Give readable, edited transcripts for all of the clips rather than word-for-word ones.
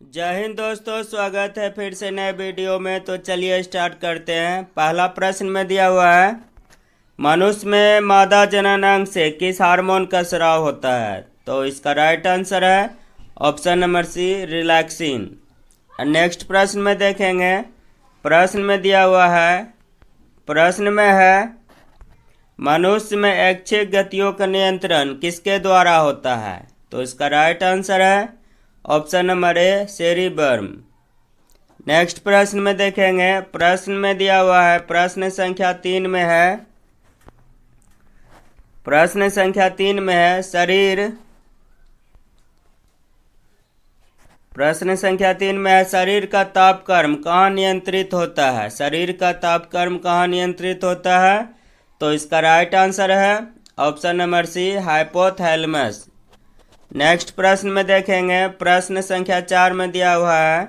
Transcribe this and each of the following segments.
जय हिंद दोस्तों, स्वागत है फिर से नए वीडियो में। तो चलिए स्टार्ट करते हैं। पहला प्रश्न में दिया हुआ है, मनुष्य में मादा जनन अंग से किस हार्मोन का स्राव होता है? तो इसका राइट आंसर है option number C, relaxin. Next प्रश्न में देखेंगे। प्रश्न में दिया हुआ है, प्रश्न में है मनुष्य में ऐच्छिक गतियों का नियंत्रण किसके द्वारा होता है? तो इसका राइट आंसर है ऑप्शन नंबर ए, सेरिबर्म। नेक्स्ट प्रश्न में देखेंगे। प्रश्न में दिया हुआ है, प्रश्न संख्या 3 में है, प्रश्न संख्या 3 में है प्रश्न संख्या 3 में है शरीर का तापक्रम कहाँ नियंत्रित होता है? शरीर का तापक्रम कहाँ नियंत्रित होता है? तो इसका राइट आंसर है option number C, hypothalamus. Next प्रश्न में देखेंगे। प्रश्न संख्या 4 में दिया हुआ है,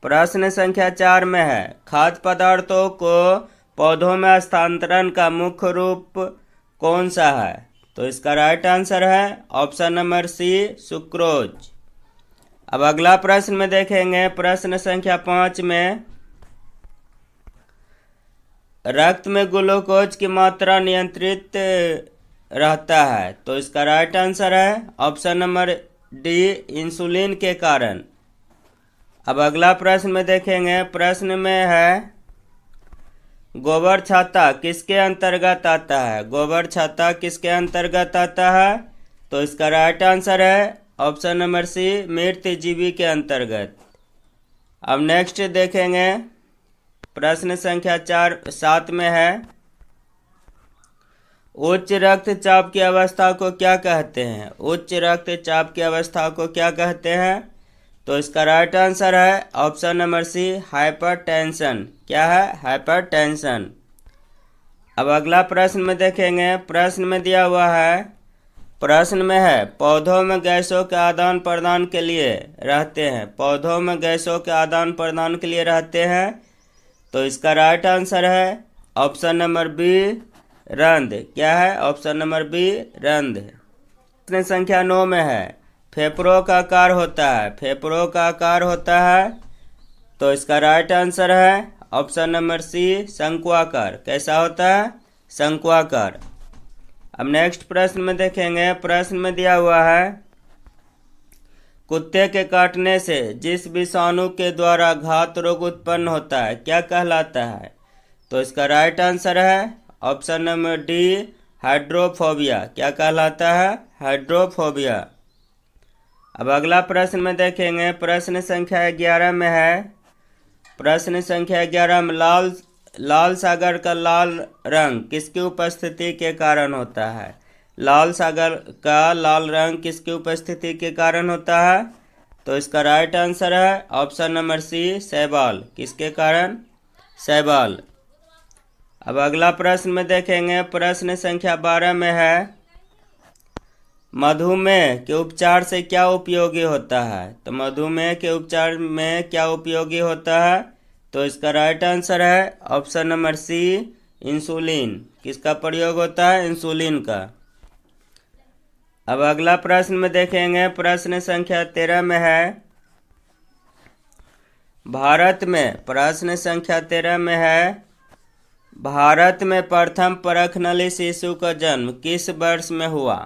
प्रश्न संख्या 4 में है खाद्य पदार्थों को पौधों में हस्तांतरण का मुख्य रूप कौन सा है? तो इसका राइट आंसर है ऑप्शन नंबर सी, सुक्रोज। अब अगला प्रश्न में देखेंगे। प्रश्न संख्या 5 में रक्त में ग्लूकोज की मात्रा नियंत्रित रहता है। तो इसका राइट आंसर है ऑप्शन नंबर डी, इंसुलिन के कारण। अब अगला प्रश्न में देखेंगे। प्रश्न में है गोबर छाता किसके अंतर्गत आता है? गोबर छाता किसके अंतर्गत आता है? तो इसका राइट आंसर है ऑप्शन नंबर सी, मृतजीवी के अंतर्गत। अब नेक्स्ट देखेंगे। प्रश्न संख्या 7 में है उच्च रक्तचाप की अवस्था को क्या कहते हैं? उच्च रक्तचाप की अवस्था को क्या कहते हैं? तो इसका राइट आंसर है ऑप्शन नंबर सी, हाइपरटेंशन। क्या है? हाइपरटेंशन। अब अगला प्रश्न में देखेंगे। प्रश्न में दिया हुआ है, प्रश्न में है पौधों में गैसों के आदान प्रदान के लिए रहते हैं। पौधों में गैसों के आदान प्रदान के लिए रहते हैं। तो इसका राइट आंसर है ऑप्शन नंबर बी, रंध्र। क्या है? ऑप्शन नंबर बी, रंध्र। प्रश्न संख्या 9 में है फेफड़ों का आकार होता है। फेफड़ों का आकार होता है। तो इसका राइट आंसर है ऑप्शन नंबर सी, शंक्वाकार। कैसा होता है? शंक्वाकार। अब नेक्स्ट प्रश्न में देखेंगे। प्रश्न में दिया हुआ है कुत्ते के काटने से जिस विषाणु के द्वारा घात रोग उत्पन्न होता है क्या कहलाता है? तो इसका राइट आंसर है ऑप्शन नंबर डी, हाइड्रोफोबिया। क्या कहलाता है? हाइड्रोफोबिया। अब अगला प्रश्न में देखेंगे। प्रश्न संख्या 11 में है, प्रश्न संख्या 11 में लाल सागर का लाल रंग किसकी उपस्थिति के कारण होता है? लाल सागर का लाल रंग किसकी उपस्थिति के कारण होता है? तो इसका राइट आंसर है ऑप्शन नंबर सी, शैवाल। किसके कारण? शैवाल। अब अगला प्रश्न में देखेंगे। प्रश्न संख्या 12 में है मधुमेह के उपचार से क्या उपयोगी होता है? तो मधुमेह के उपचार में क्या उपयोगी होता है? तो इसका राइट आंसर है ऑप्शन नंबर सी, इंसुलिन। किसका प्रयोग होता है? इंसुलिन का। अब अगला प्रश्न में देखेंगे। प्रश्न संख्या 13 में है भारत में, प्रश्न संख्या 13 में है भारत में प्रथम परखनली शिशु का जन्म किस वर्ष में हुआ?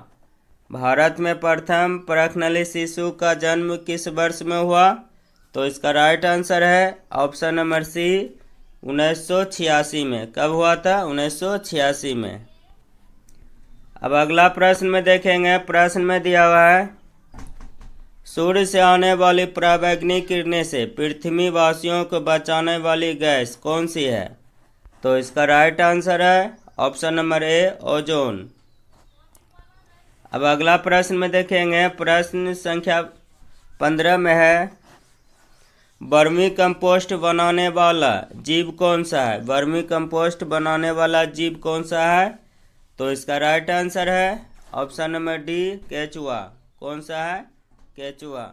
भारत में प्रथम परखनली शिशु का जन्म किस वर्ष में हुआ? तो इसका राइट आंसर है ऑप्शन नंबर सी, 1986 में। कब हुआ था? 1986 में। अब अगला प्रश्न में देखेंगे। प्रश्न में दिया हुआ है सूर्य से आने वाली पराबैंगनी किरणें से पृथ्वी वासियों को बचाने वाली गैस कौन सी है? तो इसका राइट आंसर है ऑप्शन नंबर ए, ओजोन। अब अगला प्रश्न में देखेंगे। प्रश्न संख्या 15 में है वर्मी कंपोस्ट बनाने वाला जीव कौन सा है? वर्मी कंपोस्ट बनाने वाला जीव कौन सा है? तो इसका राइट आंसर है ऑप्शन नंबर डी, केचुआ। कौन सा है? केचुआ।